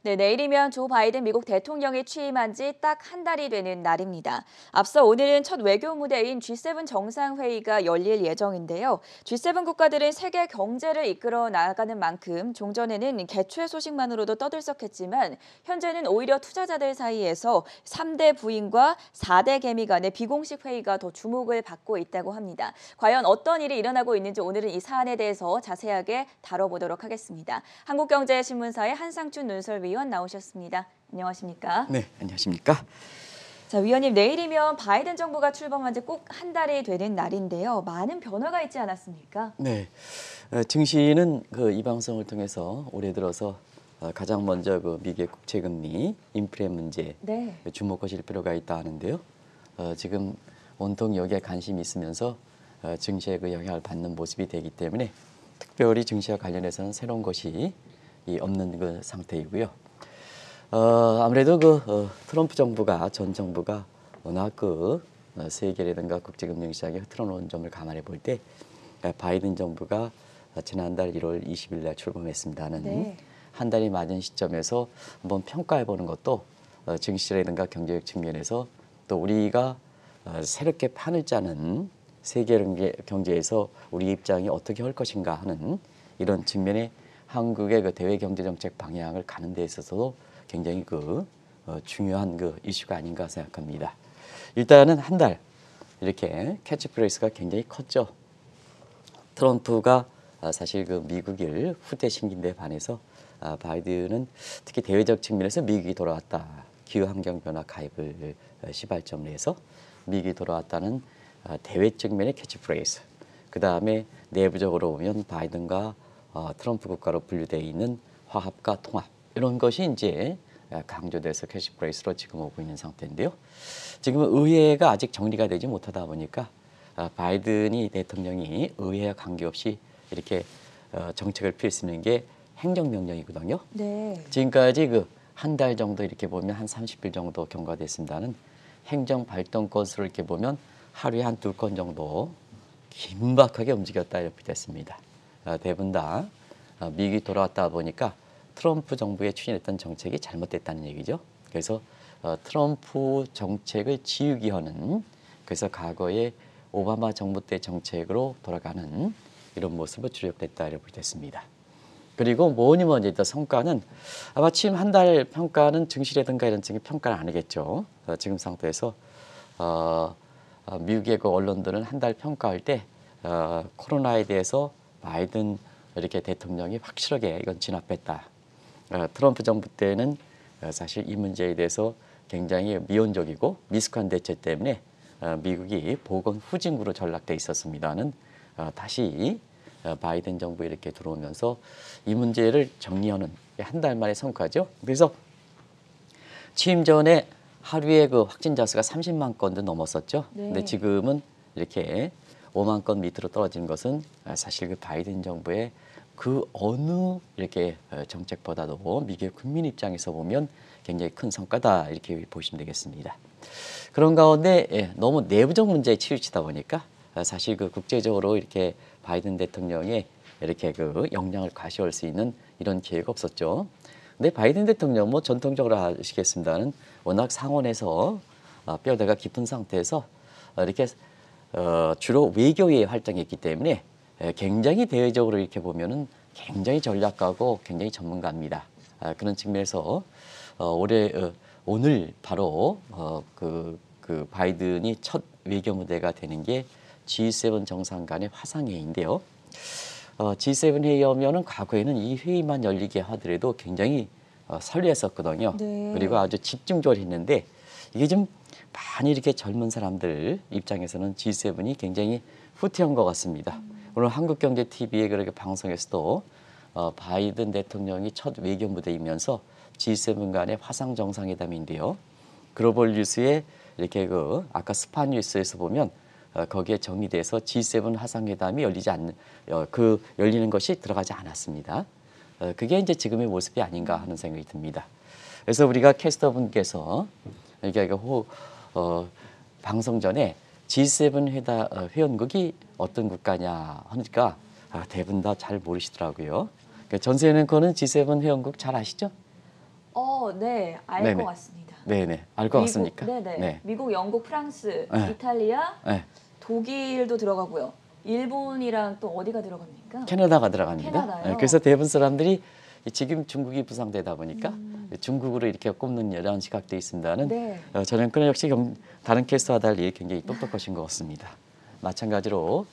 네, 내일이면 조 바이든 미국 대통령이 취임한 지 딱 한 달이 되는 날입니다. 앞서 오늘은 첫 외교 무대인 G7 정상회의가 열릴 예정인데요. G7 국가들은 세계 경제를 이끌어 나가는 만큼 종전에는 개최 소식만으로도 떠들썩했지만 현재는 오히려 투자자들 사이에서 3대 부인과 4대 개미 간의 비공식 회의가 더 주목을 받고 있다고 합니다. 과연 어떤 일이 일어나고 있는지 오늘은 이 사안에 대해서 자세하게 다뤄보도록 하겠습니다. 한국경제신문사의 한상춘 논설위원 나오셨습니다. 안녕하십니까? 네, 안녕하십니까? 자, 위원님 내일이면 바이든 정부가 출범한 지 꼭 한 달이 되는 날인데요. 많은 변화가 있지 않았습니까? 네, 증시는 이 방송을 통해서 올해 들어서 가장 먼저 미국의 국채금리, 인플레 문제 네. 주목하실 필요가 있다 하는데요. 지금 온통 여기에 관심이 있으면서 증시에 영향을 받는 모습이 되기 때문에 특별히 증시와 관련해서는 새로운 것이 없는 상태이고요. 아무래도 트럼프 정부가 전 정부가 워낙 세계라든가 국제금융시장에 흐트러놓은 점을 감안해 볼 때 바이든 정부가 지난달 1월 20일 날 출범했습니다는 네. 한 달이 맞은 시점에서 한번 평가해 보는 것도 증시라든가 경제적 측면에서 또 우리가 새롭게 판을 짜는 세계 경제에서 우리 입장이 어떻게 할 것인가 하는 이런 측면에 한국의 대외 경제 정책 방향을 가는 데 있어서도 굉장히 중요한 이슈가 아닌가 생각합니다. 일단은 한 달 이렇게 캐치프레이스가 굉장히 컸죠. 트럼프가 사실 미국일 후퇴 신기인데 반해서 바이든은 특히 대외적 측면에서 미국이 돌아왔다. 기후환경변화 가입을 시발점으로 해서 미국이 돌아왔다는 대외 측면의 캐치프레이스. 그 다음에 내부적으로 보면 바이든과 트럼프 국가로 분류되어 있는 화합과 통합. 이런 것이 이제 강조돼서 캐치프레이스로 지금 오고 있는 상태인데요. 지금 의회가 아직 정리가 되지 못하다 보니까 바이든이 대통령이 의회와 관계없이 이렇게 정책을 펼 수 있는 게 행정명령이거든요. 네. 지금까지 한 달 정도 이렇게 보면 한 30일 정도 경과됐습니다는 행정 발동 건수를 이렇게 보면 하루에 한 2건 정도 긴박하게 움직였다 이렇게 됐습니다. 대부분 다 미국이 돌아왔다 보니까 트럼프 정부에 추진했던 정책이 잘못됐다는 얘기죠. 그래서 트럼프 정책을 지우기 하는 그래서 과거에 오바마 정부 때 정책으로 돌아가는 이런 모습을 주력됐다 이렇게 됐습니다. 그리고 뭐니 뭐니 일단 성과는 마침 한 달 평가는 증시라든가 이런 쪽의 평가는 아니겠죠. 지금 상태에서 미국의 언론들은 한 달 평가할 때 코로나에 대해서 바이든 이렇게 대통령이 확실하게 이건 진압했다. 트럼프 정부 때는 사실 이 문제에 대해서 굉장히 미온적이고 미숙한 대처 때문에 미국이 보건 후진국으로 전락돼 있었습니다는 다시 바이든 정부에 이렇게 들어오면서 이 문제를 정리하는 한 달 만의 성과죠. 그래서 취임 전에 하루에 확진자 수가 30만 건도 넘었었죠. 네. 근데 지금은 이렇게 5만 건 밑으로 떨어진 것은 사실 바이든 정부의 어느 이렇게 정책보다도 미국의 국민 입장에서 보면 굉장히 큰 성과다 이렇게 보시면 되겠습니다. 그런 가운데 너무 내부적 문제에 치우치다 보니까 사실 국제적으로 이렇게 바이든 대통령의 이렇게 역량을 과시할 수 있는 이런 기회가 없었죠. 근데 바이든 대통령 전통적으로 아시겠습니다는 워낙 상원에서 뼈대가 깊은 상태에서 이렇게 주로 외교에 활동했기 때문에 굉장히 대외적으로 이렇게 보면은 굉장히 전략가고 굉장히 전문가입니다. 그런 측면에서 오늘 바로 바이든이 첫 외교 무대가 되는 게 G7 정상 간의 화상회의인데요. G7 회의하면은 과거에는 이 회의만 열리게 하더라도 굉장히 설레었었거든요. 네. 그리고 아주 집중적으로 했는데 이게 좀 많이 이렇게 젊은 사람들 입장에서는 G7이 굉장히 후퇴한 것 같습니다. 오늘 한국경제TV의 그렇게 방송에서도 바이든 대통령이 첫 외교 무대이면서 G7 간의 화상 정상회담인데요. 글로벌 뉴스에 이렇게 아까 스파 뉴스에서 보면 거기에 정리돼서 G7 화상회담이 열리는 것이 들어가지 않았습니다. 그게 이제 지금의 모습이 아닌가 하는 생각이 듭니다. 그래서 우리가 캐스터분께서 이게 방송 전에 G7 회원국이 어떤 국가냐 하니까 대부분 다 잘 모르시더라고요. 전 세계는 그거는 G7 회원국 잘 아시죠? 네, 알 네네. 것 같습니다. 네네. 알 것 같습니까? 네네. 네. 미국, 영국, 프랑스, 네. 이탈리아, 네. 독일도 들어가고요. 일본이랑 또 어디가 들어갑니까? 캐나다가 들어갑니다. 캐나다요? 그래서 대부분 사람들이 지금 중국이 부상되다 보니까 중국으로 이렇게 꼽는 이런 시각도 있습니다는 네. 저는 그 역시 다른 케이스와 달리 굉장히 똑똑하신 것 같습니다. 마찬가지로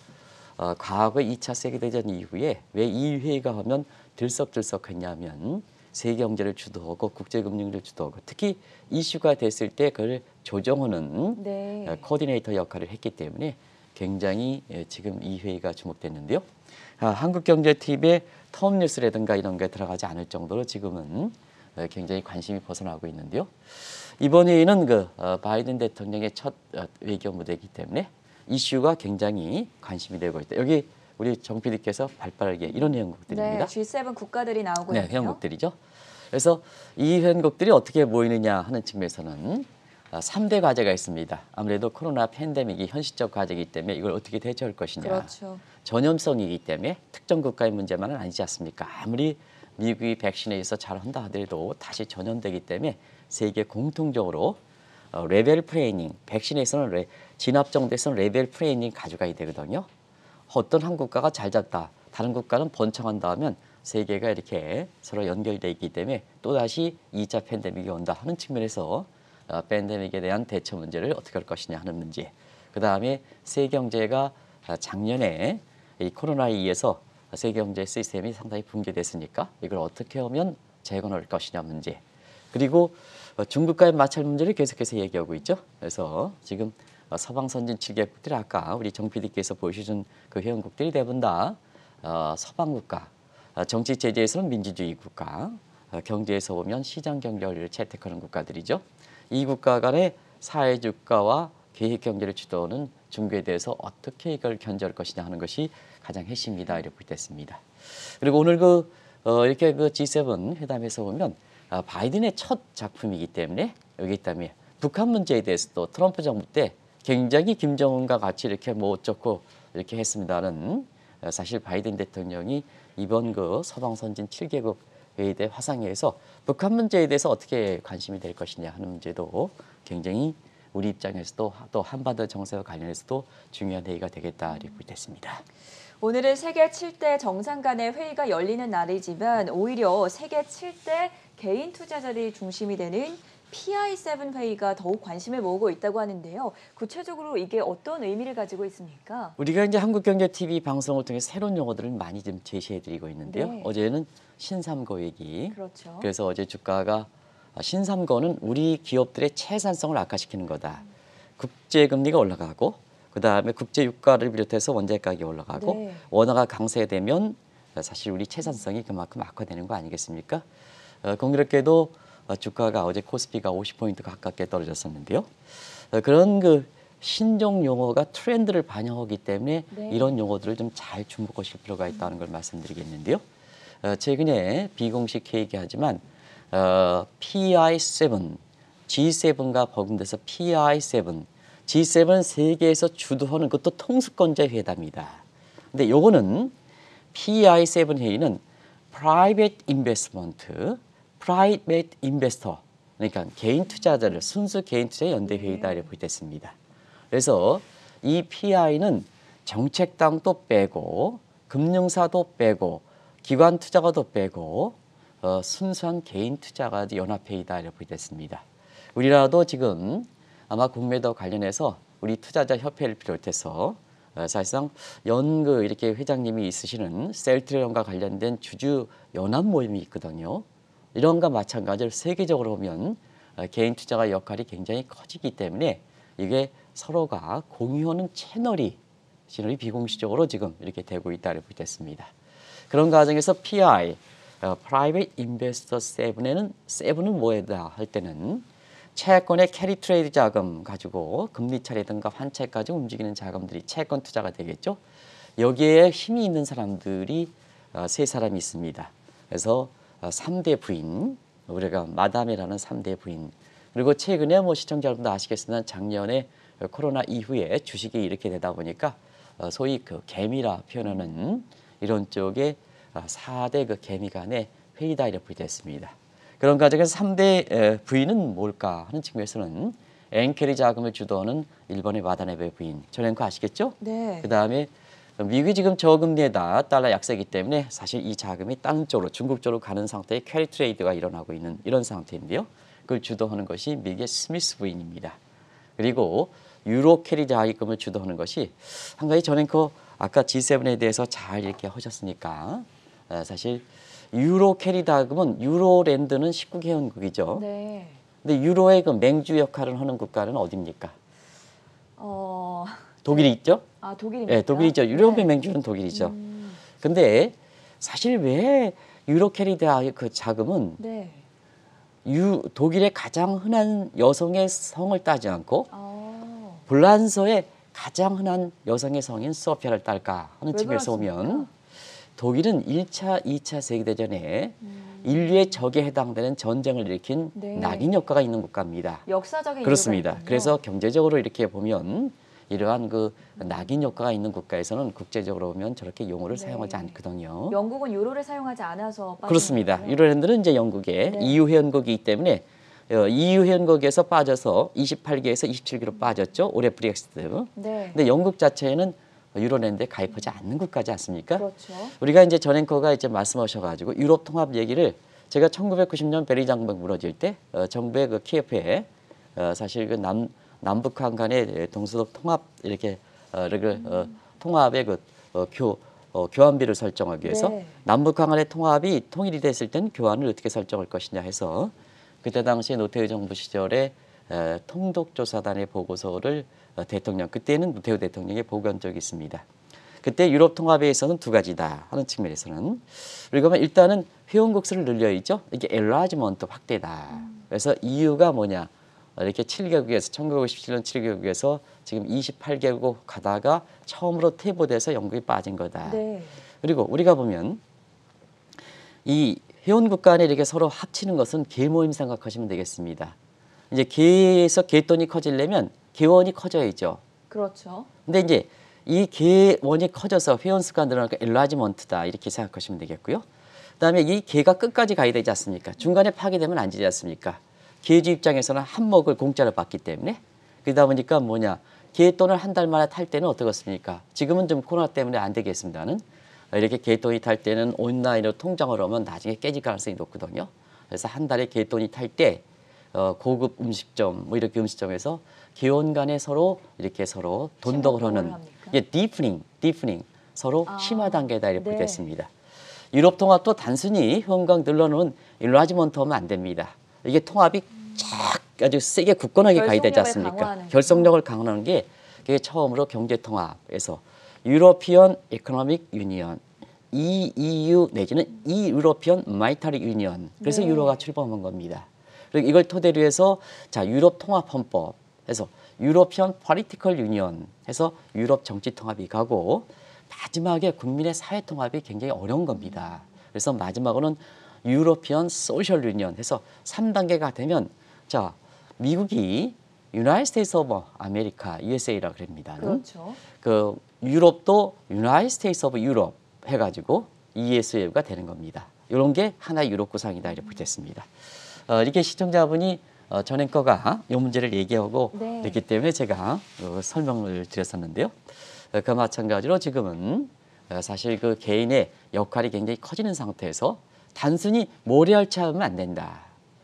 과거 2차 세계대전 이후에 왜 이 회의가 하면 들썩들썩했냐면 세계 경제를 주도하고 국제금융을 주도하고 특히 이슈가 됐을 때 그걸 조정하는 네. 코디네이터 역할을 했기 때문에 굉장히 지금 이 회의가 주목됐는데요. 한국경제TV의 톱뉴스라든가 이런 게 들어가지 않을 정도로 지금은 굉장히 관심이 벗어나고 있는데요. 이번 회의는 바이든 대통령의 첫 외교 무대이기 때문에 이슈가 굉장히 관심이 되고 있다. 여기 우리 정 PD께서 발빠르게 이런 회원국들입니다. 네, G7 국가들이 나오고 네, 있네요. 회원국들이죠. 그래서 이 회원국들이 어떻게 모이느냐 하는 측면에서는 3대 과제가 있습니다. 아무래도 코로나 팬데믹이 현실적 과제이기 때문에 이걸 어떻게 대처할 것이냐. 그렇죠. 전염성이기 때문에 특정 국가의 문제만은 아니지 않습니까? 아무리 미국이 백신에 있어 잘한다 하더라도 다시 전염되기 때문에 세계 공통적으로 레벨 프레이닝, 백신에서는 진압 정도에서는 레벨 프레이닝 가져가야 되거든요. 어떤 한 국가가 잘 잡다, 다른 국가는 번창한다 하면 세계가 이렇게 서로 연결되어 있기 때문에 또다시 2차 팬데믹이 온다 하는 측면에서 팬데믹에 대한 대처 문제를 어떻게 할 것이냐 하는 문제. 그다음에 세계 경제가 작년에 이 코로나에 의해서 세계 경제 시스템이 상당히 붕괴됐으니까 이걸 어떻게 하면 재건할 것이냐 문제. 그리고 중국과의 마찰 문제를 계속해서 얘기하고 있죠. 그래서 지금 서방 선진 7개국들이 아까 우리 정 PD께서 보여주신 그 회원국들이 대부분 다 서방 국가, 정치 체제에서는 민주주의 국가, 경제에서 보면 시장 경제를 채택하는 국가들이죠. 이 국가 간의 사회주가와 계획 경제를 주도하는 중국에 대해서 어떻게 이걸 견제할 것이냐 하는 것이 가장 핵심이다 이렇게 됐습니다. 그리고 오늘 이렇게 G7 회담에서 보면 바이든의 첫 작품이기 때문에 여기 있다면 북한 문제에 대해서도 트럼프 정부 때 굉장히 김정은과 같이 이렇게 뭐 어쩌고 이렇게 했습니다는 사실 바이든 대통령이 이번 서방 선진 7개국 회의 때 화상회에서 북한 문제에 대해서 어떻게 관심이 될 것이냐 하는 문제도 굉장히 우리 입장에서도 또 한반도 정세와 관련해서도 중요한 회의가 되겠다 이렇게 됐습니다. 오늘은 세계 7대 정상 간의 회의가 열리는 날이지만 오히려 세계 7대 개인 투자자들이 중심이 되는 PI7 회의가 더욱 관심을 모으고 있다고 하는데요. 구체적으로 이게 어떤 의미를 가지고 있습니까? 우리가 이제 한국경제TV 방송을 통해 새로운 용어들을 많이 좀 제시해드리고 있는데요. 네. 어제는 신삼고 얘기. 그렇죠. 그래서 어제 주가가 신삼고는 우리 기업들의 채산성을 악화시키는 거다. 국제금리가 올라가고 그다음에 국제유가를 비롯해서 원자재 가격이 올라가고 네. 원화가 강세되면 사실 우리 채산성이 그만큼 악화되는 거 아니겠습니까? 공교롭게도 주가가 어제 코스피가 50포인트 가깝게 떨어졌었는데요. 그런 신종 용어가 트렌드를 반영하기 때문에 네. 이런 용어들을 좀 잘 주목하실 필요가 있다는 걸 말씀드리겠는데요. 최근에 비공식 회의하지만 PI7, G7과 버금돼서 PI7, G7은 세계에서 주도하는 그것도 통수권자 회담이다. 근데 요거는 PI7 회의는 Private Investment, Private Investor, 그러니까 개인 투자자를 순수 개인 투자 연대 회의다 이렇게 됐습니다. 그래서 이 PI는 정책당도 빼고 금융사도 빼고 기관 투자가도 빼고 순수한 개인 투자가 연합회의다 이렇게 됐습니다. 우리나라도 지금 아마 국매도 관련해서 우리 투자자 협회를 비롯해서 사실상 이렇게 회장님이 있으시는 셀트리온과 관련된 주주 연합 모임이 있거든요. 이런과 마찬가지로 세계적으로 보면 개인 투자가 역할이 굉장히 커지기 때문에 이게 서로가 공유하는 채널이 비공식적으로 지금 이렇게 되고 있다 이렇게 됐습니다. 그런 과정에서 PI, Private Investor 7은 뭐다 할 때는 채권의 캐리 트레이드 자금 가지고 금리 차례든가 환책 가지고 움직이는 자금들이 채권 투자가 되겠죠. 여기에 힘이 있는 사람들이 세 사람이 있습니다. 그래서 3대 부인, 우리가 마담이라는 3대 부인. 그리고 최근에 시청자 여러분도 아시겠으나 작년에 코로나 이후에 주식이 이렇게 되다 보니까 소위 개미라 표현하는 이런 쪽에 4대 개미 간의 회의다 이렇게 됐습니다. 그런 과정에서 3대 부인은 뭘까 하는 측면에서는 엔케리 자금을 주도하는 일본의 와다나베 부인, 저랭코 아시겠죠? 네. 그다음에 미국이 지금 저금리에다 달러 약세이기 때문에 사실 이 자금이 다른 쪽으로 중국 쪽으로 가는 상태의 캐리 트레이드가 일어나고 있는 이런 상태인데요. 그걸 주도하는 것이 미국의 스미스 부인입니다. 그리고 유로 캐리 자금을 주도하는 것이 한 가지 저랭코 아까 G7에 대해서 잘 이렇게 하셨으니까 사실 유로 캐리 자금은 유로랜드는 19개국이죠. 네. 근데 유로의 그 맹주 역할을 하는 국가는 어디입니까? 독일이 있죠? 아, 독일입니까? 네, 독일이죠. 유럽의 네. 맹주는 독일이죠. 근데 사실 왜 유로 캐리 그 자금은 네. 독일의 가장 흔한 여성의 성을 따지 않고 아, 불란서의 가장 흔한 여성의 성인 소피아를 딸까 하는 왜 측면에서 그렇습니까? 보면 독일은 1차, 2차 세계대전에 인류의 적에 해당되는 전쟁을 일으킨 네. 낙인 효과가 있는 국가입니다. 역사적인 그렇습니다. 이유가 있군요. 그래서 경제적으로 이렇게 보면 이러한 그 낙인 효과가 있는 국가에서는 국제적으로 보면 저렇게 용어를 네. 사용하지 않거든요. 영국은 유로를 사용하지 않아서 빠진 그렇습니다. 거군요. 유로랜드는 이제 영국의 네. EU 회원국이기 때문에 EU 회원국에서 빠져서 28개에서 27개로 빠졌죠. 올해 브렉시트. 네. 근데 영국 자체는 유로랜드에 가입하지 않는 국가지 않습니까? 그렇죠. 우리가 이제 전 앵커가 이제 말씀하셔가지고 유럽 통합 얘기를 제가 1990년 베리 장벽 무너질 때 정부의 그 키예프에 사실 그 남북한 간의 동서독 통합 이렇게 통합의 그 교환비를 설정하기 위해서 네. 남북한 간의 통합이 통일이 됐을 땐 교환을 어떻게 설정할 것이냐 해서 그때 당시 노태우 정부 시절에 통독조사단의 보고서를 그때는 노태우 대통령이 보고한 적이 있습니다. 그때 유럽 통합에 있어서는 두 가지다 하는 측면에서는 우리가 일단은 회원국 수를 늘려야죠. 이게 엔라지먼트 확대다. 그래서 EU가 뭐냐 이렇게 7개국에서 1957년 7개국에서 지금 28개국 가다가 처음으로 퇴보돼서 영국이 빠진 거다. 네. 그리고 우리가 보면 이 회원국 간에 이렇게 서로 합치는 것은 계모임 생각하시면 되겠습니다. 이제 계에서 갯돈이 커지려면 개원이 커져야죠. 그렇죠. 근데 이제 이 개원이 커져서 회원 수가 늘어나니까 엔라지먼트다 이렇게 생각하시면 되겠고요. 그다음에 이 개가 끝까지 가야 되지 않습니까? 중간에 파괴되면 안 되지 않습니까? 개주 입장에서는 한 먹을 공짜로 받기 때문에 그러다 보니까 뭐냐 개돈을 한 달 만에 탈 때는 어떻겠습니까? 지금은 좀 코로나 때문에 안 되겠습니다는 이렇게 개돈이 탈 때는 온라인으로 통장을 하면 나중에 깨질 가능성이 높거든요. 그래서 한 달에 개돈이 탈 때 고급 음식점 뭐 이렇게 음식점에서 개원 간에 서로 이렇게 서로 돈덕을 하는 이게 디프닝 서로 심화 단계다 이렇게 네. 됐습니다. 유럽 통합도 단순히 회원국 늘려놓은 일라지먼트 하면 안 됩니다. 이게 통합이 쫙 아주 세게 굳건하게 가야 되지 않습니까? 강화하는 결속력을 강화하는 게 그게 처음으로 경제 통합에서 유로피언 이코노믹 유니언 EU 내지는 이 유로피언 마이타리 유니언 그래서 네. 유로가 출범한 겁니다. 그리고 이걸 토대로 해서 자 유럽 통합 헌법 해서 유로피언 포리티컬 유니언 해서 유럽 정치 통합이 가고 마지막에 국민의 사회 통합이 굉장히 어려운 겁니다. 그래서 마지막으로는 유로피언 소셜 유니언 해서 3단계가 되면 자 미국이 유나이티드 스테이트 오브 아메리카 USA라 그럽니다. 그렇죠. 그 유럽도 유나이티드 스테이트 오브 유럽 해가지고 ESU가 되는 겁니다. 이런 게 하나의 유럽 구상이다 이렇게 됐습니다. 이렇게 시청자분이 전 앵커가 이 문제를 얘기하고 네. 있기 때문에 제가 설명을 드렸었는데요. 그 마찬가지로 지금은 사실 그 개인의 역할이 굉장히 커지는 상태에서 단순히 모래알차하면 안 된다.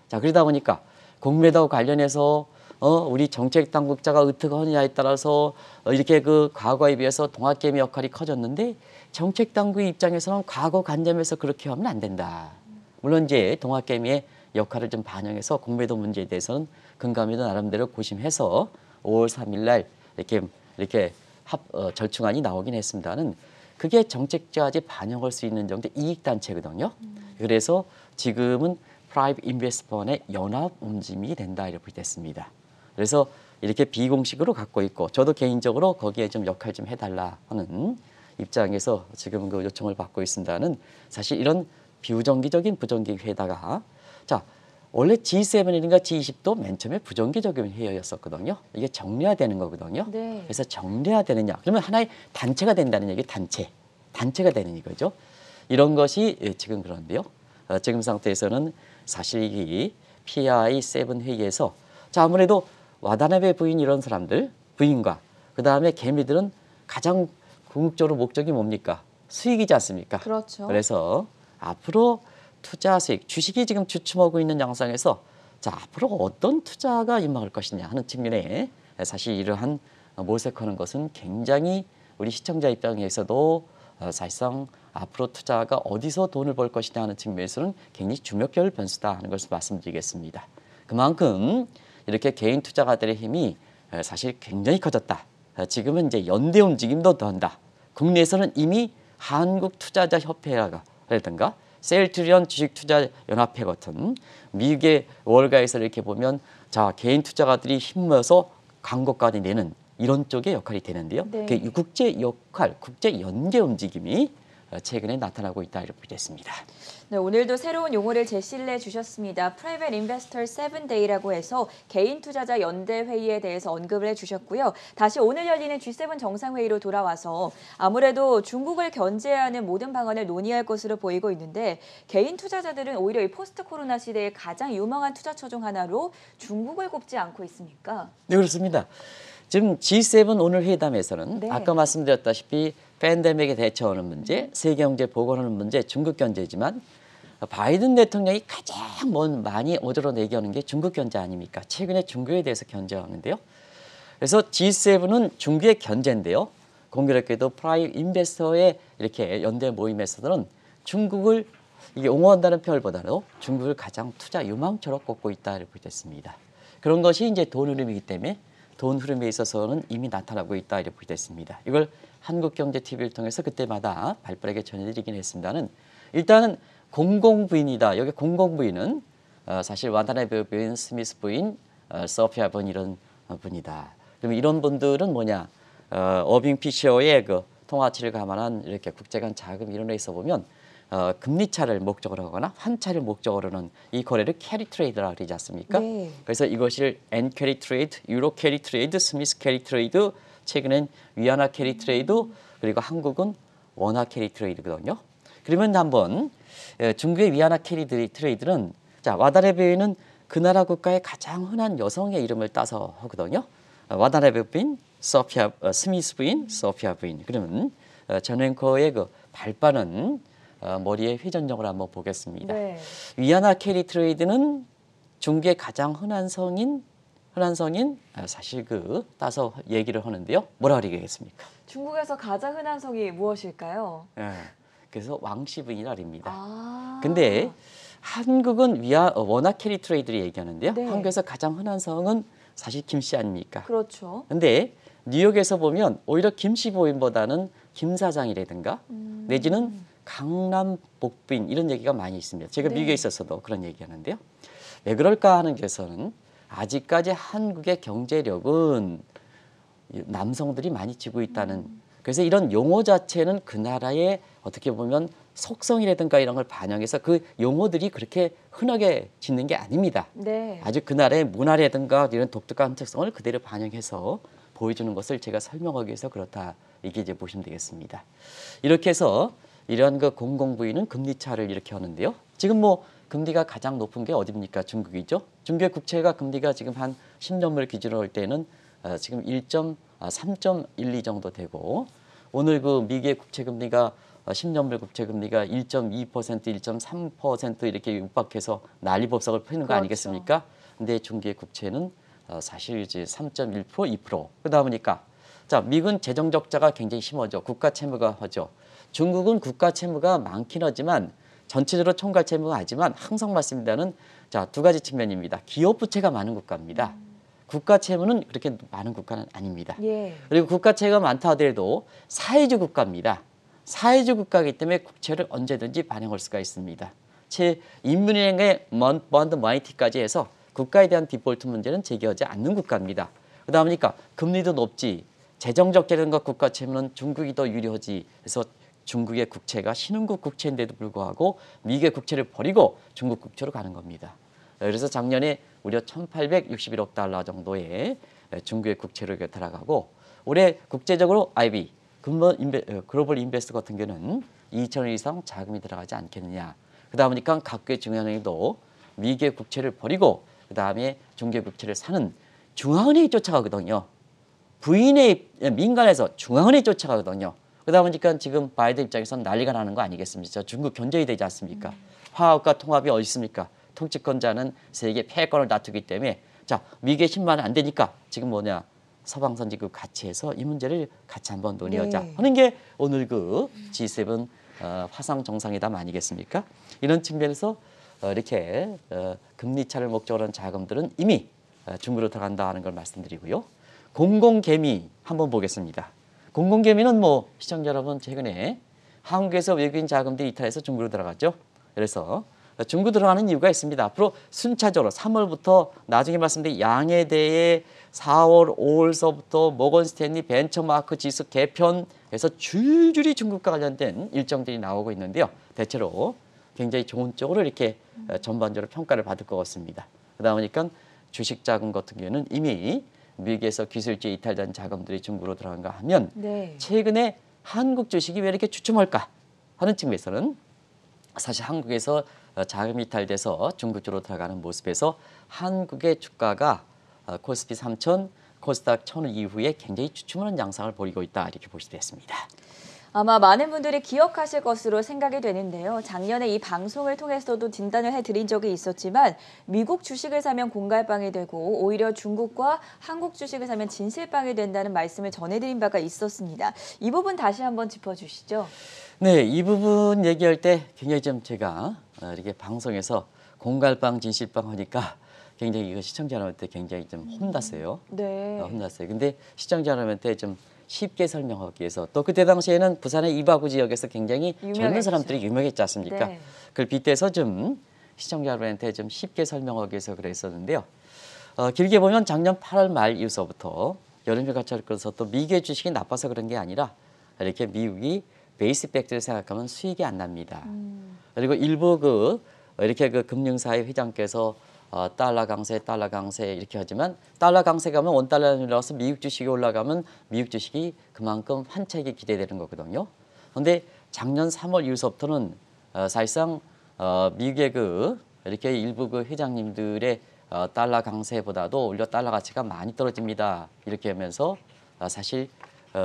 자 그러다 보니까 공매도와 관련해서 우리 정책 당국자가 어떻게 하느냐에 따라서 이렇게 그 과거에 비해서 동학개미 역할이 커졌는데 정책 당국의 입장에서는 과거 관점에서 그렇게 하면 안 된다. 물론 이제 동학개미의 역할을 좀 반영해서 공매도 문제에 대해서는 금감위도 나름대로 고심해서 5월 3일 날 이렇게 절충안이 나오긴 했습니다는 그게 정책자재 반영할 수 있는 정도 이익단체거든요. 그래서 지금은 프라이빗 인베스트펀의 연합 움직임이 된다 이렇게 됐습니다. 그래서 이렇게 비공식으로 갖고 있고 저도 개인적으로 거기에 좀 역할 좀 해달라 하는 입장에서 지금 그 요청을 받고 있습니다는 사실 이런 비정기적인 부정기 회의다가 자 원래 G7이니까 G20도 맨 처음에 부정기적인 회의였었거든요. 이게 정례화되는 거거든요. 네. 그래서 정례화되느냐 그러면 하나의 단체가 된다는 얘기 단체가 되는 이거죠. 이런 것이 지금 그런데요. 지금 상태에서는 사실 이 PI7 회의에서 자 아무래도 와다나베 부인 이런 사람들 부인과 그 다음에 개미들은 가장 궁극적으로 목적이 뭡니까? 수익이지 않습니까? 그렇죠. 그래서 앞으로 투자 수익, 주식이 지금 주춤하고 있는 양상에서 자 앞으로 어떤 투자가 임할 것이냐 하는 측면에 사실 이러한 모색하는 것은 굉장히 우리 시청자 입장에서도 사실상 앞으로 투자가 어디서 돈을 벌 것이냐 하는 측면에서는 굉장히 주목할 변수다 하는 것을 말씀드리겠습니다. 그만큼 이렇게 개인 투자가들의 힘이 사실 굉장히 커졌다. 지금은 이제 연대 움직임도 더한다. 국내에서는 이미 한국투자자협회라든가 세일트리온 주식투자연합회 같은 미국의 월가에서 이렇게 보면 자 개인 투자가들이 힘모여서 광고까지 내는 이런 쪽의 역할이 되는데요. 네. 그 국제 역할, 국제 연계 움직임이 최근에 나타나고 있다 이렇게 됐습니다. 네, 오늘도 새로운 용어를 제시를 해주셨습니다. Private Investor 7Day라고 해서 개인 투자자 연대 회의에 대해서 언급을 해주셨고요. 다시 오늘 열리는 G7 정상회의로 돌아와서 아무래도 중국을 견제하는 모든 방안을 논의할 것으로 보이고 있는데 개인 투자자들은 오히려 이 포스트 코로나 시대의 가장 유망한 투자처 중 하나로 중국을 꼽지 않고 있습니까? 네, 그렇습니다. 지금 G7 오늘 회담에서는 네. 아까 말씀드렸다시피 팬데믹에 대처하는 문제, 세계 경제 복원하는 문제, 중국 견제지만 바이든 대통령이 가장 많이 오더러 얘기하는 게 중국 견제 아닙니까? 최근에 중국에 대해서 견제하는데요. 그래서 G7은 중국의 견제인데요. 공교롭게도 프라이빗 인베스터의 이렇게 연대 모임에서는 중국을 이게 옹호한다는 표현보다도 중국을 가장 투자 유망처로 꼽고 있다 이렇게 됐습니다. 그런 것이 이제 돈 흐름이기 때문에 돈 흐름에 있어서는 이미 나타나고 있다 이렇게 됐습니다. 이걸 한국경제TV를 통해서 그때마다 발빠르게 전해드리긴 했습니다는 일단은 공공부인이다. 여기 공공부인은 사실 와다나베 부인, 스미스 부인, 소피아 부인 이런 분이다. 그러면 이런 분들은 뭐냐? 어빙 피셔의 그 통화치를 감안한 이렇게 국제간 자금 이런 데 있어 보면 금리 차를 목적으로 하거나 환차를 목적으로 하는 이 거래를 캐리 트레이드라고 그러지 않습니까? 네. 그래서 이것을 엔 캐리 트레이드, 유로 캐리 트레이드, 스미스 캐리 트레이드, 최근엔 위안화 캐리 트레이드, 그리고 한국은 원화 캐리 트레이드거든요. 그러면 한번 중국의 위안화 캐리 트레이드는 자 와다나베는 그 나라 국가의 가장 흔한 여성의 이름을 따서 하거든요. 와다나베 부인, 스미스 부인, 소피아 부인. 그러면 전 앵커의 그 발빠른 머리의 회전력을 한번 보겠습니다. 네. 위안화 캐리 트레이드는 중국의 가장 흔한 성인 사실 그 따서 얘기를 하는데요. 뭐라 그러겠습니까? 중국에서 가장 흔한 성이 무엇일까요? 그래서 왕씨 부인이라 합니다. 아. 근데 한국은 원화 캐리 트레이드를 얘기하는데요. 네. 한국에서 가장 흔한 성은 사실 김씨 아닙니까? 그렇죠. 근데 뉴욕에서 보면 오히려 김씨 부인보다는 김 사장이라든가 내지는 강남 복부인 이런 얘기가 많이 있습니다. 제가 네. 미국에 있어서도 그런 얘기하는데요. 왜 그럴까 하는 데서는 아직까지 한국의 경제력은 남성들이 많이 쥐고 있다는 그래서 이런 용어 자체는 그 나라의 어떻게 보면 속성이라든가 이런 걸 반영해서 그 용어들이 그렇게 흔하게 짓는 게 아닙니다. 네. 아주 그 나라의 문화라든가 이런 독특한 특성을 그대로 반영해서 보여주는 것을 제가 설명하기 위해서 그렇다. 이게 이제 보시면 되겠습니다. 이렇게 해서 이러한 그 공공부인은 금리 차를 이렇게 하는데요. 지금 뭐 금리가 가장 높은 게 어디입니까? 중국이죠. 중국의 국채가 금리가 지금 한 10년물 기준으로 할 때는 지금 3.12 정도 되고 오늘 그 미국의 국채 금리가 10년물 국채 금리가 1.2%, 1.3% 이렇게 육박해서 난리법석을 펴는 거 그렇죠. 아니겠습니까? 근데 중국의 국채는 사실 이제 3.1%, 2%. 그러다 보니까 자 미국은 재정 적자가 굉장히 심하죠. 국가 채무가 하죠. 중국은 국가 채무가 많긴 하지만 전체적으로 총괄 채무가 하지만 항상 말씀드리는 자 두 가지 측면입니다. 기업 부채가 많은 국가입니다. 국가 채무는 그렇게 많은 국가는 아닙니다. 예. 그리고 국가 채무가 많다 하더라도 사회주 국가입니다. 사회주 국가이기 때문에 국채를 언제든지 반영할 수가 있습니다. 인민은행의 번드 마이티까지 해서 국가에 대한 디폴트 문제는 제기하지 않는 국가입니다. 그러다 보니까 금리도 높지 재정적 재정과 국가 채무는 중국이 더 유리하지 그래서 중국의 국채가 신흥국 국채인데도 불구하고 미국의 국채를 버리고 중국 국채로 가는 겁니다. 그래서 작년에 무려 1,861억 달러 정도의 중국의 국채로 들어가고 올해 국제적으로 IB 글로벌 인베스트 같은 경우는 2,000억 이상 자금이 들어가지 않겠느냐. 그러다 보니까 각국의 중앙은행도 미국의 국채를 버리고 그다음에 중개 국채를 사는 중앙은행이 쫓아가거든요. 부인의 민간에서 중앙은행이 쫓아가거든요. 그러다 보니까 지금 바이든 입장에서는 난리가 나는 거 아니겠습니까? 중국 견제이 되지 않습니까? 화합과 통합이 어디 있습니까? 통치권자는 세계 패권을 다투기 때문에 자 미국의 힘만 안 되니까 지금 뭐냐 서방 선진국 같이 해서 이 문제를 같이 한번 논의하자 네. 하는 게 오늘 그 G7 화상 정상회담 아니겠습니까? 이런 측면에서 이렇게 금리 차를 목적으로 한 자금들은 이미 중국으로 들어간다 하는 걸 말씀드리고요. 공공개미 한번 보겠습니다. 공공개미는 뭐 시청자 여러분 최근에 한국에서 외국인 자금들이 이탈해서 중국으로 들어갔죠. 그래서 중국 들어가는 이유가 있습니다. 앞으로 순차적으로 3월부터 나중에 말씀드린 양에 대해 4월, 5월서부터 모건 스탠리 벤처마크 지수 개편에서 줄줄이 중국과 관련된 일정들이 나오고 있는데요. 대체로 굉장히 좋은 쪽으로 이렇게 전반적으로 평가를 받을 것 같습니다. 그러다 보니까 주식 자금 같은 경우는 이미 미국에서 기술주에 이탈된 자금들이 중국으로 들어간가 하면 네. 최근에 한국 주식이 왜 이렇게 주춤할까 하는 측면에서는 사실 한국에서 자금 이탈돼서 중국 쪽으로 들어가는 모습에서 한국의 주가가 코스피 3000, 코스닥 1000 이후에 굉장히 주춤하는 양상을 보이고 있다 이렇게 볼 수 있습니다. 아마 많은 분들이 기억하실 것으로 생각이 되는데요. 작년에 이 방송을 통해서도 진단을 해드린 적이 있었지만 미국 주식을 사면 공갈빵이 되고 오히려 중국과 한국 주식을 사면 진실빵이 된다는 말씀을 전해드린 바가 있었습니다. 이 부분 다시 한번 짚어주시죠. 네, 이 부분 얘기할 때 굉장히 좀 제가 이렇게 방송에서 공갈빵, 진실빵 하니까 굉장히 이거 시청자 여러분한테 굉장히 좀 혼났어요. 네. 혼났어요. 근데 시청자 여러분한테 좀 쉽게 설명하기 위해서 또 그때 당시에는 부산의 이바구 지역에서 굉장히 젊은 유명했죠. 사람들이 유명했지 않습니까? 네. 그걸 빗대서 좀 시청자 여러분한테 좀 쉽게 설명하기 위해서 그랬었는데요. 길게 보면 작년 8월 말 이후서부터 여름에 같이 그래서 또 미국의 주식이 나빠서 그런 게 아니라 이렇게 미국이 베이스 팩트를 생각하면 수익이 안 납니다. 그리고 일부 이렇게 금융사의 회장께서 달러 강세 이렇게 하지만 달러 강세가 하면 원달러 올라가서 미국 주식이 올라가면 미국 주식이 그만큼 환차익이 기대되는 거거든요. 그런데 작년 3월 이후서부터는 사실상 미국의 이렇게 일부 회장님들의 달러 강세보다도 오히려 달러 가치가 많이 떨어집니다. 이렇게 하면서 사실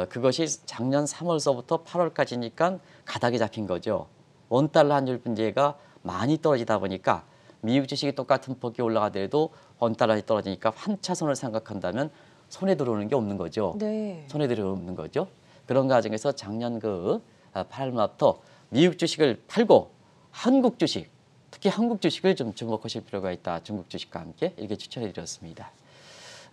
그것이 작년 3월서부터 8월까지니까 가닥이 잡힌 거죠. 원달러 환율 문제가 많이 떨어지다 보니까 미국 주식이 똑같은 폭이 올라가더라도 원달러이 떨어지니까 환차손을 생각한다면 손에 들어오는 게 없는 거죠. 네. 손에 들어오는 거죠. 그런 과정에서 작년 8월 말부터 미국 주식을 팔고 한국 주식, 특히 한국 주식을 좀 주목하실 필요가 있다. 중국 주식과 함께 이렇게 추천해 드렸습니다.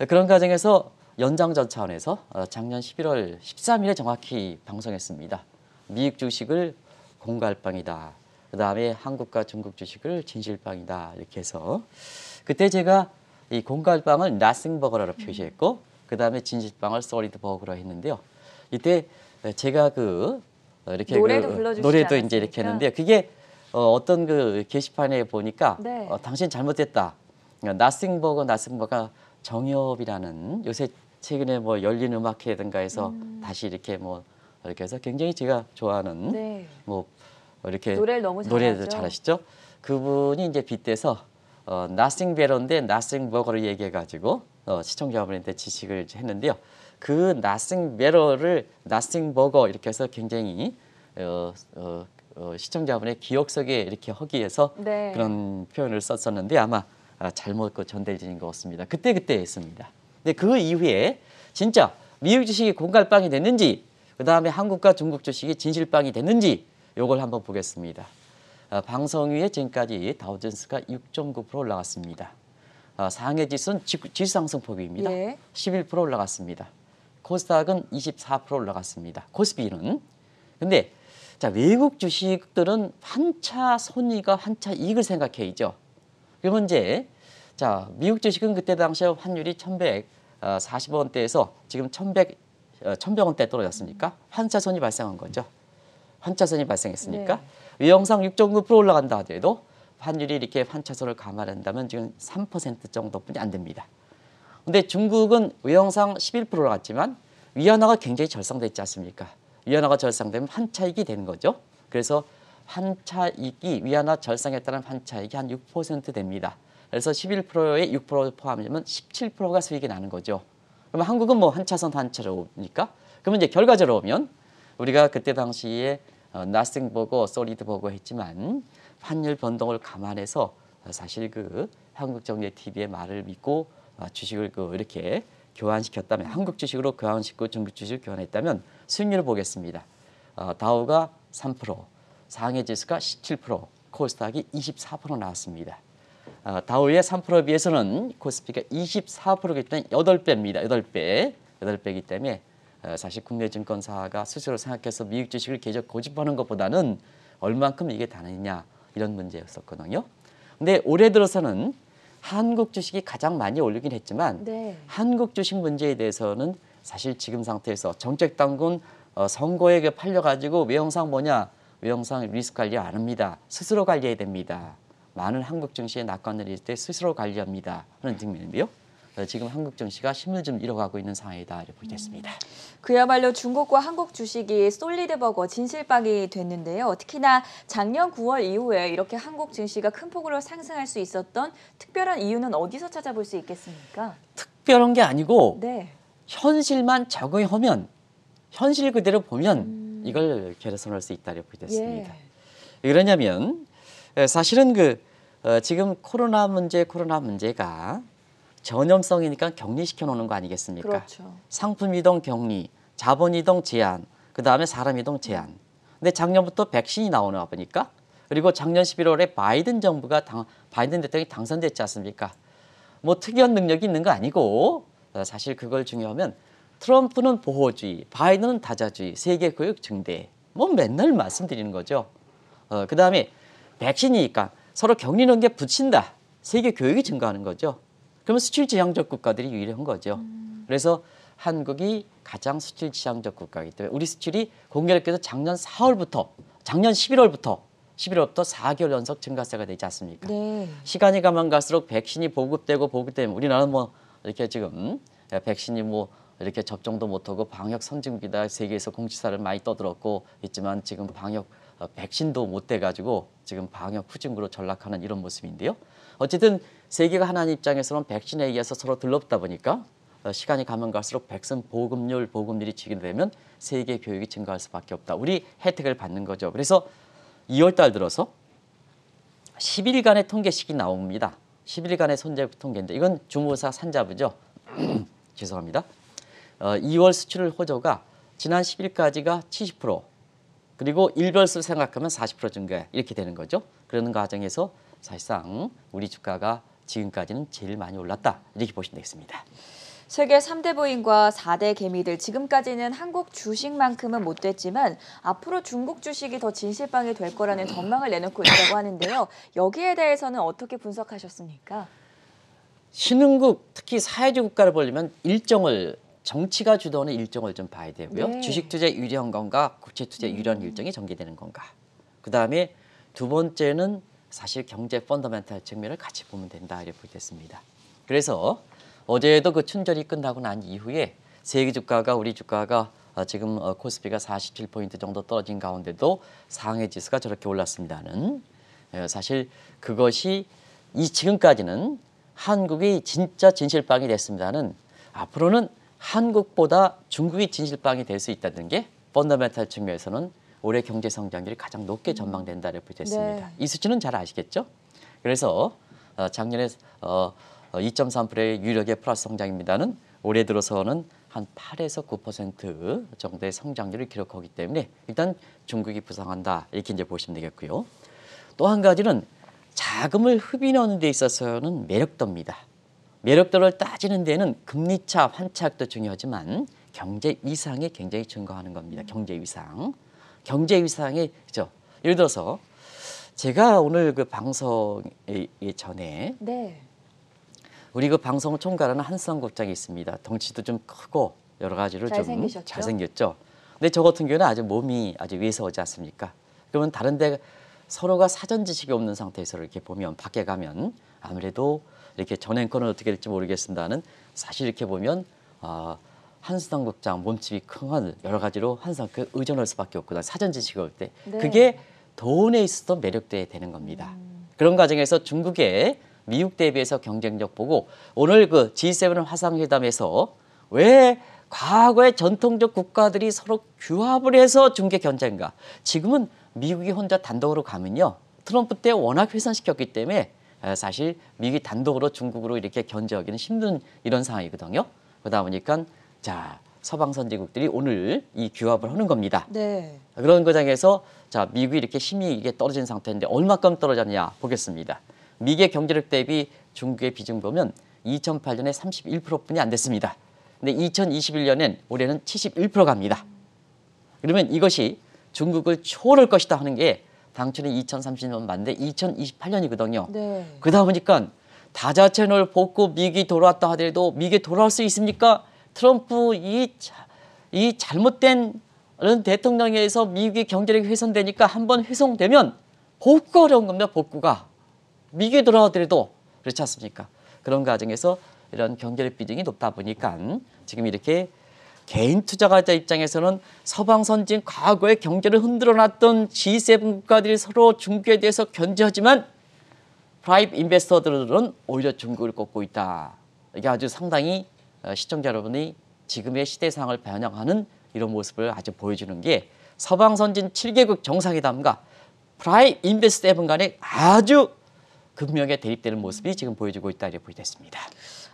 그런 과정에서 연장전 차원에서 작년 11월 13일에 정확히 방송했습니다. 미국 주식을 공갈빵이다. 그다음에 한국과 중국 주식을 진실빵이다. 이렇게 해서 그때 제가 이 공갈빵을 nothing 버거라고 표시했고 그다음에 진실빵을 solid 버거로 했는데요. 이때 제가 이렇게 노래도 불러주시지 노래도 이제 이렇게 않았습니까? 했는데 그게 어떤 게시판에 보니까 네. 당신 잘못됐다. nothing 버거가 정엽이라는 요새 최근에 뭐 열린 음악회든가 해서 다시 이렇게 이렇게 해서 굉장히 제가 좋아하는 네. 이렇게 노래를 너무 노래도 잘하죠. 잘하시죠. 그분이 이제 빗대서 nothing better인데 nothing burger를 얘기해가지고 시청자분한테 지식을 했는데요. 그 nothing better를 nothing burger 이렇게 해서 굉장히 시청자분의 기억 속에 이렇게 하기 위해서 네. 그런 표현을 썼었는데 아마 잘못 전달드린 것 같습니다. 그때 했습니다. 근데 그 이후에 진짜 미국 주식이 공갈빵이 됐는지 그 다음에 한국과 중국 주식이 진실빵이 됐는지 요걸 한번 보겠습니다. 방송 위에 지금까지 다우존스가 6.9% 올라갔습니다. 상해 지수는 지수 상승폭입니다. 예. 11% 올라갔습니다. 코스닥은 24% 올라갔습니다. 코스피는. 근데 자 외국 주식들은 환차 손익과 환차 이익을 생각해야죠. 그러면 이제 자 미국 주식은 그때 당시에 환율이 1,140원대에서 지금 1,100원대 떨어졌으니까 환차손이 발생한 거죠. 환차손이 발생했으니까 네. 위험상 6.9% 올라간다 하더라도 환율이 이렇게 환차손을 감안한다면 지금 3% 정도뿐이 안 됩니다. 근데 중국은 위험상 11% 올라갔지만 위안화가 굉장히 절상됐지 않습니까? 위안화가 절상되면 환차익이 되는 거죠. 그래서 환차익이 위안화 절상에 따른 환차익이 한 6% 됩니다. 그래서 11%에 6% 포함하면 17%가 수익이 나는 거죠. 그러면 한국은 뭐 한차선 한차로니까 그러면 이제 결과적으로 보면 우리가 그때 당시에 나싱 버거, 솔리드 버거 했지만 환율 변동을 감안해서 사실 그 한국정제TV의 말을 믿고 주식을 이렇게 교환시켰다면 한국 주식으로 교환시키고 중국 주식을 교환했다면 수익률을 보겠습니다. 다우가 3%, 상해 지수가 17%, 코스닥이 24% 나왔습니다. 다우의 3%에 비해서는 코스피가 24%이기 때문에 8배입니다. 8배이기 때문에 사실 국내 증권사가 스스로 생각해서 미국 주식을 계속 고집하는 것보다는 얼만큼 이게 다르냐 이런 문제였었거든요. 근데 올해 들어서는 한국 주식이 가장 많이 올리긴 했지만 네. 한국 주식 문제에 대해서는 사실 지금 상태에서 정책당국은 선거에 팔려가지고 외형상 뭐냐? 외형상 리스크 관리 안 합니다. 스스로 관리해야 됩니다. 많은 한국 증시의 낙관을 일때 스스로 관리합니다 하는 측면인데요. 지금 한국 증시가 힘을 좀 잃어가고 있는 상황이다 이렇게 보겠습니다. 그야말로 중국과 한국 주식이 솔리드버거 진실빵이 됐는데요. 특히나 작년 9월 이후에 이렇게 한국 증시가 큰 폭으로 상승할 수 있었던 특별한 이유는 어디서 찾아볼 수 있겠습니까? 특별한 게 아니고 네. 현실만 적용하면 현실 그대로 보면 이걸 개선할 수 있다 이렇게 보겠습니다. 예. 왜 그러냐면 사실은 지금 코로나 문제가 전염성이니까 격리시켜 놓는 거 아니겠습니까? 그렇죠. 상품 이동 격리, 자본 이동 제한, 그다음에 사람 이동 제한. 근데 작년부터 백신이 나오나 보니까 그리고 작년 11월에 바이든 대통령이 당선됐지 않습니까? 뭐 특이한 능력이 있는 거 아니고 사실 그걸 중요하면 트럼프는 보호주의, 바이든은 다자주의, 세계 교육 증대. 뭐 맨날 말씀드리는 거죠. 그다음에 백신이니까 서로 격리 능력 붙인다. 세계 교육이 증가하는 거죠. 그러면 수출 지향적 국가들이 유리한 거죠. 그래서 한국이 가장 수출 지향적 국가이기 때문에 우리 수출이 공교롭게도 작년 11월부터 4개월 연속 증가세가 되지 않습니까? 네. 시간이 가면 갈수록 백신이 보급되면 우리나라는 뭐 이렇게 지금 백신이 뭐 이렇게 접종도 못하고 방역 선진국이다 세계에서 공지사를 많이 떠들었고 있지만 지금 방역 백신도 못 돼가지고 지금 방역 후진국으로 전락하는 이런 모습인데요. 어쨌든 세계가 하나님 입장에서는 백신에 의해서 서로 들럽다 보니까 시간이 가면 갈수록 백신 보급률이 증가되면 세계 교육이 증가할 수밖에 없다. 우리 혜택을 받는 거죠. 그래서 2월 달 들어서 10일간의 통계식이 나옵니다. 10일간의 손재 통계인데 이건 중무사 산자부죠. 죄송합니다. 2월 수출 호조가 지난 10일까지가 70% 그리고 일별수 생각하면 40% 증가 이렇게 되는 거죠. 그러는 과정에서 사실상 우리 주가가 지금까지는 제일 많이 올랐다 이렇게 보시면 되겠습니다. 세계 3대 부인과 4대 개미들 지금까지는 한국 주식만큼은 못 됐지만 앞으로 중국 주식이 더 진실빵이 될 거라는 전망을 내놓고 있다고 하는데요. 여기에 대해서는 어떻게 분석하셨습니까? 신흥국 특히 사회주의 국가를 보려면 정치가 주도하는 일정을 좀 봐야 되고요. 네. 주식 투자에 유리한 건가 국채 투자에 유리한 일정이 전개되는 건가. 그다음에 두 번째는 사실 경제 펀더멘탈 측면을 같이 보면 된다 이렇게 보겠습니다. 그래서 어제도 그 춘절이 끝나고 난 이후에 세계 주가가 우리 주가가 지금 코스피가 47포인트 정도 떨어진 가운데도 상해 지수가 저렇게 올랐습니다는 사실 그것이 지금까지는 한국이 진짜 진실빵이 됐습니다는 앞으로는 한국보다 중국이 진실빵이 될 수 있다는 게 펀더멘탈 측면에서는 올해 경제 성장률이 가장 높게 전망된다고 보겠습니다. 네. 이 수치는 잘 아시겠죠? 그래서 작년에 2.3%의 유력의 플러스 성장입니다는 올해 들어서는 한 8에서 9% 정도의 성장률을 기록하기 때문에 일단 중국이 부상한다 이렇게 이제 보시면 되겠고요. 또 한 가지는 자금을 흡인하는 데 있어서는 매력도입니다. 매력도를 따지는 데는 금리차, 환차도 중요하지만 경제 위상이 굉장히 증가하는 겁니다. 경제 위상. 경제 위상이 그죠? 예를 들어서 제가 오늘 그 방송 전에 네. 우리 그 방송 총괄하는 한수상 국장이 있습니다. 덩치도 좀 크고 여러 가지로 좀 잘생겼죠. 근데 저 같은 경우는 아주 몸이 아주 왜소하지 않습니까? 그러면 다른데 서로가 사전 지식이 없는 상태에서 이렇게 보면 밖에 가면 아무래도 이렇게 전행권은 어떻게 될지 모르겠습니다는 사실 이렇게 보면 한수당 국장 몸집이 큰 여러 가지로 한수당 의존할 수밖에 없구나. 사전 지식이 올 때. 네. 그게 돈에 있어서 매력돼야 되는 겁니다. 그런 과정에서 중국의 미국 대비해서 경쟁력 보고 오늘 그 G7 화상회담에서 왜 과거의 전통적 국가들이 서로 규합을 해서 중개 견제인가? 지금은 미국이 혼자 단독으로 가면요. 트럼프 때 워낙 훼손시켰기 때문에 사실 미국이 단독으로 중국으로 이렇게 견제하기는 힘든 이런 상황이거든요. 그러다 보니까 자 서방 선진국들이 오늘 이 규합을 하는 겁니다. 네. 그런 과정에서 자 미국이 이렇게 힘이 이게 떨어진 상태인데 얼마큼 떨어졌냐 보겠습니다. 미국의 경제력 대비 중국의 비중 보면 2008년에 31%뿐이 안 됐습니다. 근데 2021년엔 올해는 71% 갑니다. 그러면 이것이 중국을 초월할 것이다 하는 게 당초는 2030년 맞는데 2028년이거든요. 네. 그러다 보니까 다자 채널 복구 미국이 돌아왔다 하더라도 미국이 돌아올 수 있습니까? 트럼프 이 잘못된 대통령에 의해서 미국의 경제력이 훼손되니까 한번 훼손되면 복구가 어려운 겁니다. 복구가. 미국에 돌아오더라도 그렇지 않습니까? 그런 과정에서 이런 경제력 비중이 높다 보니까 지금 이렇게 개인 투자가자 입장에서는 서방 선진 과거의 경제를 흔들어놨던 G7 국가들이 서로 중국에 대해서 견제하지만 프라이빗 인베스터들은 오히려 중국을 꼽고 있다. 이게 아주 상당히 시청자 여러분이 지금의 시대 상황을 반영하는 이런 모습을 아주 보여주는 게 서방 선진 7개국 정상회담과 프라이빗 인베스터 간에 아주 극명하게 대립되는 모습이 지금 보여주고 있다 이렇게 보겠습니다.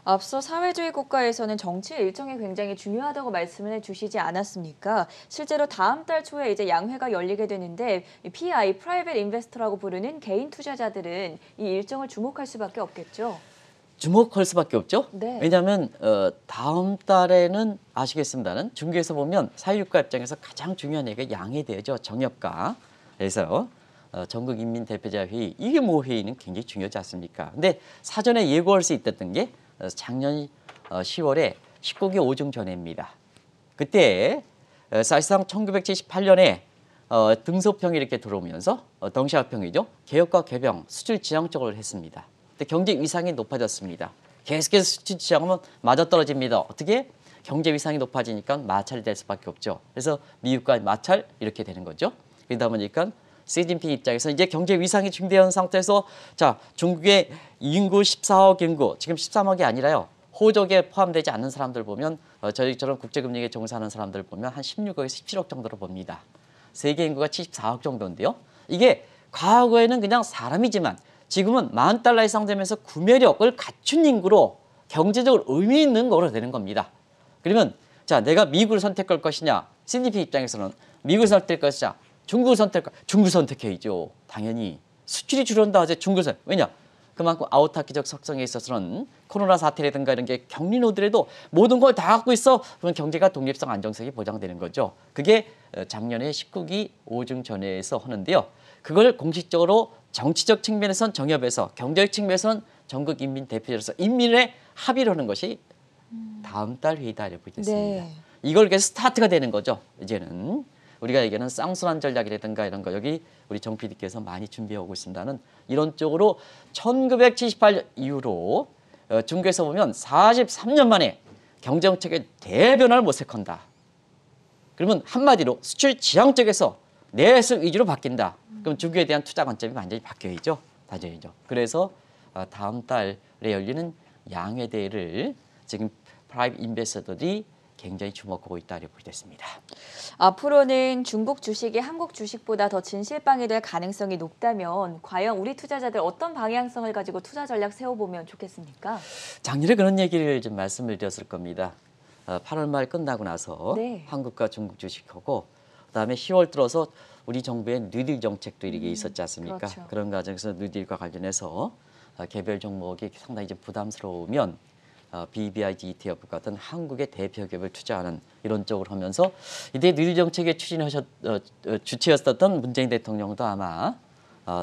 앞서 사회주의 국가에서는 정치 일정이 굉장히 중요하다고 말씀을 해주시지 않았습니까? 실제로 다음 달 초에 이제 양회가 열리게 되는데 PI, 프라이빗 인베스터라고 부르는 개인 투자자들은 이 일정을 주목할 수밖에 없겠죠? 주목할 수밖에 없죠. 네. 왜냐하면 다음 달에는 아시겠습니다는 중국에서 보면 사회주의국가 입장에서 가장 중요한 얘기가 양회대죠. 정협가. 그래서 전국인민대표자회의 이게 뭐 회의는 굉장히 중요하지 않습니까? 근데 사전에 예고할 수 있었던 게 작년 10월에 19기 5중 전회입니다. 그때 사실상 1978년에 등소평이 이렇게 들어오면서 덩샤오평이죠. 개혁과 개병, 수출 지향적으로 했습니다. 근데 경제 위상이 높아졌습니다. 계속해서 수출 지향하면 맞아떨어집니다. 어떻게? 경제 위상이 높아지니까 마찰이 될 수밖에 없죠. 그래서 미국과 마찰 이렇게 되는 거죠. 그러다 보니까 시진핑 입장에서 이제 경제 위상이 중대한 상태에서 자 중국의 인구 14억 인구 지금 13억이 아니라요. 호적에 포함되지 않는 사람들 보면 저희처럼 국제금융에 종사하는 사람들 보면 한 16억에서 17억 정도로 봅니다. 세계 인구가 74억 정도인데요. 이게 과거에는 그냥 사람이지만 지금은 $10,000 이상 되면서 구매력을 갖춘 인구로 경제적으로 의미 있는 거로 되는 겁니다. 그러면 자 내가 미국을 선택할 것이냐 시진핑 입장에서는 미국을 선택할 것이냐 중국을 선택해야죠. 당연히 수출이 줄어든다 하지 중국을 왜냐? 그만큼 아우타키적 속성에 있어서는 코로나 사태라든가 이런 게 격리 오더라도 모든 걸 다 갖고 있어. 그러면 경제가 독립성 안정성이 보장되는 거죠. 그게 작년에 19기 5중 전회에서 하는데요. 그걸 공식적으로 정치적 측면에선 정협에서 경제적 측면에서는 전국 인민 대표로서 인민의 합의를 하는 것이 다음 달 회의다 이렇게 보겠습니다. 네. 이걸 위해서 스타트가 되는 거죠. 이제는. 우리가 얘기하는 쌍순환 전략이라든가 이런 거 여기 우리 정 PD께서 많이 준비하고 있습니다는 이런 쪽으로 1978년 이후로 중국에서 보면 43년 만에 경제정책의 대변화를 모색한다. 그러면 한마디로 수출 지향 쪽에서 내수 위주로 바뀐다. 그럼 중국에 대한 투자 관점이 완전히 바뀌어야죠. 다져야죠. 그래서 다음 달에 열리는 양회대회를 지금 프라이빗 인베스터들이 굉장히 주목하고 있다 이렇게 보겠습니다. 앞으로는 중국 주식이 한국 주식보다 더 진실방이 될 가능성이 높다면 과연 우리 투자자들 어떤 방향성을 가지고 투자 전략 세워보면 좋겠습니까? 작년에 그런 얘기를 좀 말씀을 드렸을 겁니다. 8월 말 끝나고 나서 네. 한국과 중국 주식하고 그다음에 10월 들어서 우리 정부의 뉴딜 정책도 이렇게 있었지 않습니까? 그렇죠. 그런 과정에서 뉴딜과 관련해서 개별 종목이 상당히 좀 부담스러우면 BBIG ETF 같은 한국의 대표 기업을 투자하는 이런 쪽으로 하면서 이때 뉴딜 정책의 주체였었던 문재인 대통령도 아마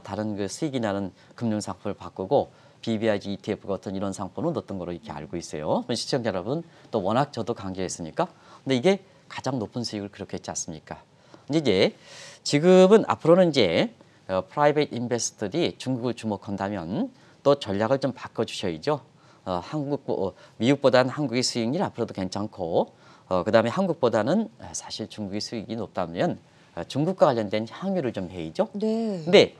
다른 그 수익이 나는 금융 상품을 바꾸고 BBIG ETF 같은 이런 상품을 넣었던 걸로 이렇게 알고 있어요. 시청자 여러분 또 워낙 저도 강조했으니까. 근데 이게 가장 높은 수익을 그렇게 했지 않습니까? 이제 지금은 앞으로는 이제 프라이빗 인베스터들이 중국을 주목한다면 또 전략을 좀 바꿔주셔야죠. 미국보다는 한국의 수익률이 앞으로도 괜찮고 그다음에 한국보다는 사실 중국의 수익이 높다면 중국과 관련된 향유를 좀 해야죠. 네. 근데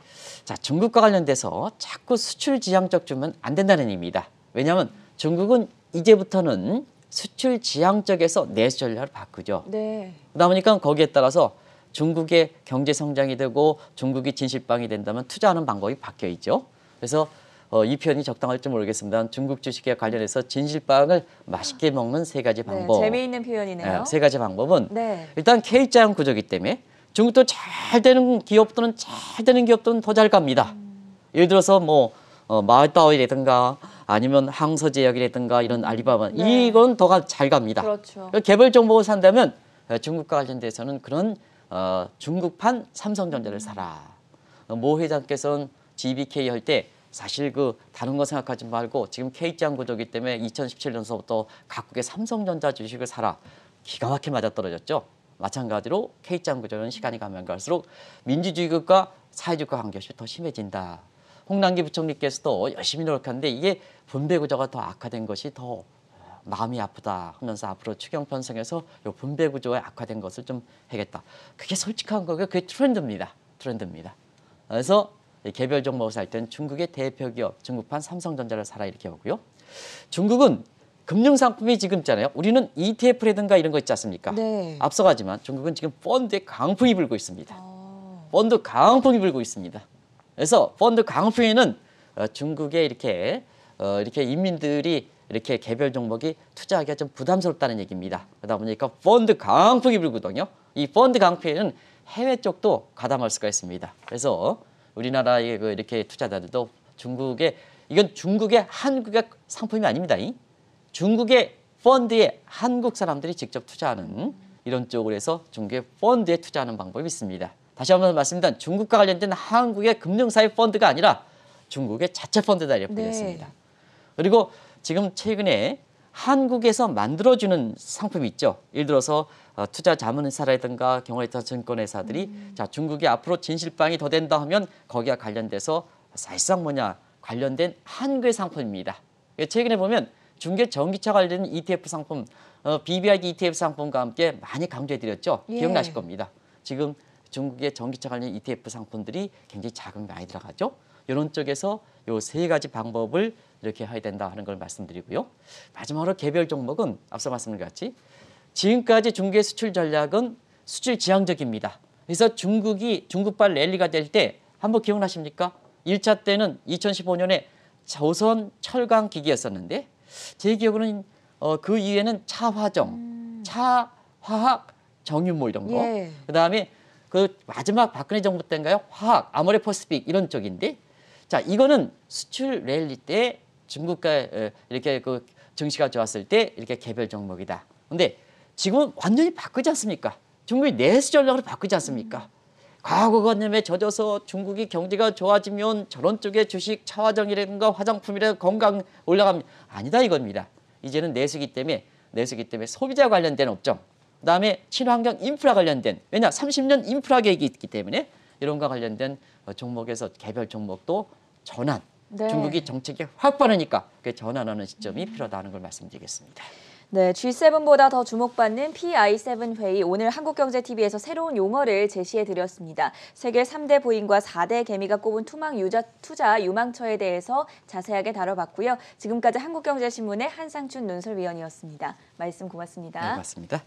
자, 중국과 관련돼서 자꾸 수출 지향적 주면 안 된다는 의미입니다. 왜냐하면 중국은 이제부터는 수출 지향적에서 내수 전략을 바꾸죠. 네. 그러다 보니까 거기에 따라서 중국의 경제 성장이 되고 중국이 진실방이 된다면 투자하는 방법이 바뀌어 있죠. 그래서 이 표현이 적당할지 모르겠습니다. 중국 주식에 관련해서 진실방을 맛있게 먹는 세 가지 방법. 네, 재미있는 표현이네요. 세 가지 방법은 네. 일단 K자형 구조이기 때문에 중국도 잘 되는 기업들은 잘 되는 기업들은 더 잘 갑니다. 예를 들어서 뭐 마을다오이라든가 아니면 항서제약이라든가 이런 알리바바 네. 이건 더 잘 갑니다. 그렇죠. 개별 정보를 산다면 중국과 관련돼서는 그런 중국판 삼성전자를 사라. 모 회장께서는 GBK 할 때 사실 그 다른 거 생각하지 말고 지금 K자형 구조이기 때문에 2017년서부터 각국의 삼성전자 주식을 사라. 기가 막히게 맞아떨어졌죠. 마찬가지로 K자형 구조는 시간이 가면 갈수록 민주주의국과 사회주의과 관계없이 더 심해진다. 홍남기 부총리께서도 열심히 노력하는데 이게 분배 구조가 더 악화된 것이 더 마음이 아프다 하면서 앞으로 추경 편성해서 이 분배 구조가 악화된 것을 좀 해야겠다. 그게 솔직한 거고요. 그게 트렌드입니다. 트렌드입니다. 그래서 개별 종목을 살 때는 중국의 대표 기업, 중국판 삼성전자를 사라 이렇게 오고요. 중국은 금융 상품이 지금 있잖아요. 우리는 ETF라든가 이런 거 있지 않습니까? 네. 앞서가지만 중국은 지금 펀드에 강풍이 불고 있습니다. 펀드 강풍이 불고 있습니다. 그래서 펀드 강풍에는 중국의 이렇게 인민들이 이렇게 개별 종목이 투자하기가 좀 부담스럽다는 얘기입니다. 그러다 보니까 펀드 강풍이 불거든요. 이 펀드 강풍에는 해외 쪽도 가담할 수가 있습니다. 그래서 우리나라의 이렇게 투자자들도 이건 중국의 한국의 상품이 아닙니다. 중국의 펀드에 한국 사람들이 직접 투자하는 이런 쪽으로 해서 중국의 펀드에 투자하는 방법이 있습니다. 다시 한번 말씀드리면 중국과 관련된 한국의 금융사회 펀드가 아니라 중국의 자체 펀드다 이렇게 보겠습니다. 네. 그리고 지금 최근에 한국에서 만들어주는 상품이 있죠. 예를 들어서 투자 자문회사라든가 경험했던 증권회사들이 자 중국이 앞으로 진실방이 더 된다 하면 거기와 관련돼서 사실상 관련된 한국의 상품입니다. 최근에 보면 중국의 전기차 관련 ETF 상품, BBID ETF 상품과 함께 많이 강조해드렸죠. 예. 기억나실 겁니다. 지금 중국의 전기차 관련 ETF 상품들이 굉장히 자금이 많이 들어가죠. 이런 쪽에서 요 세 가지 방법을 이렇게 해야 된다 하는 걸 말씀드리고요. 마지막으로 개별 종목은 앞서 말씀드린 것 같이 지금까지 중국의 수출 전략은 수출 지향적입니다. 그래서 중국발 랠리가 될 때 한번 기억나십니까? 1차 때는 2015년에 조선 철강 기기였었는데 제 기억으로는 그 이후에는 차화정, 차화학, 정유모 이런 거. 예. 그다음에 그 마지막 박근혜 정부 때인가요? 화학, 아모레퍼시픽 이런 쪽인데 자 이거는 수출 랠리 때 중국과 이렇게 그 증시가 좋았을 때 이렇게 개별 종목이다. 근데 지금은 완전히 바꾸지 않습니까? 중국이 내수 전략을 바꾸지 않습니까? 과거관념에 젖어서 중국이 경제가 좋아지면 저런 쪽의 주식, 차화정이라든가 화장품이라든가 건강 올라갑니다. 아니다 이겁니다. 이제는 내수기 때문에 소비자 관련된 업종, 그다음에 친환경 인프라 관련된 왜냐 30년 인프라 계획이 있기 때문에 이런과 관련된 종목에서 개별 종목도 전환. 네. 중국이 정책이 확 변하니까 그 전환하는 시점이 필요하다는 걸 말씀드리겠습니다. 네, G7보다 더 주목받는 PI7 회의 오늘 한국경제TV에서 새로운 용어를 제시해드렸습니다. 세계 3대 부인과 4대 개미가 꼽은 투자 유망처에 대해서 자세하게 다뤄봤고요. 지금까지 한국경제신문의 한상춘 논설위원이었습니다. 말씀 고맙습니다. 네, 고맙습니다.